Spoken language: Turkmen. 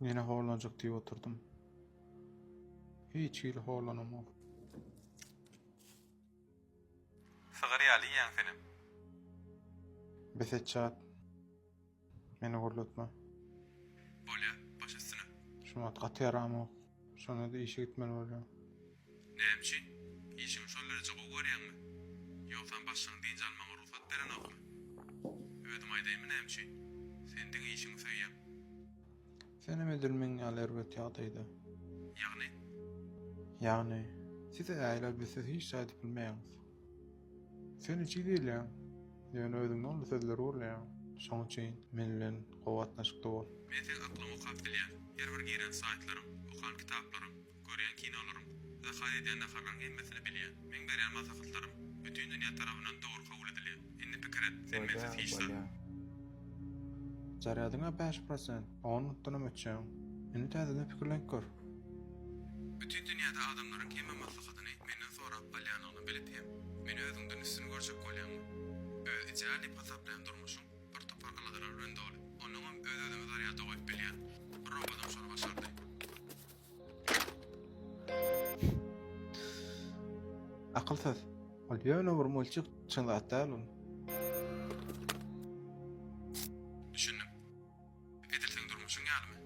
Yine horlanacak diye oturdum. Hiç iyi horlanamam. Sigary ýan senem. Besetçat. Meni horlatma. Bolýa, baş üstüne. Şuna gaty yaramok. Şuna da işe gitmeli bolýar. Näme? İşiň şol derejä görýärmi? Ýoksa başlaryň diňe almaňa ruhsat beren okmy? Ödüm aýdaýmy näme? Senden işiň söýýär. Senem edilmeň ýaly ýagdaýda. Ýagny Size äýler bilse hiç şaýdy bilmeýäňiz. Sen hiç iyi değil ya. Yani özüňden ol sözler bolýar. Şoň üçin men bilen gowatlaşykda bol. men sen aklymı kapdylýan. Ýer bir giren saýtlarym, okan kitaplarym, görýän kinolaryň we hady edende halan gemmesini bilýän. Men berýän maslahatlarym bütün dünýä tarapyndan dogry kabul edilýär. Indi pikir et, sen mensiz hiç Jaryadyňa 5%, 10-dan ötçäň. Indi täzeden pikirlenip gör. bütün dünýäde adamlaryň kime maslahatyny menden sorap bilýäniňi biletýär. Men özüňden üstün görjek bolýarmy? Öz ijali pasaplan durmuşum. Bir topar aladyran rende ol. Onuň öz-özüme zarýada goýup bilýän. Bir robadan şol başardy. Akylsız. Ol ýöne bir molçyk çynlat däl. Düşündüm. Edilseň durmuşyň ýalymy?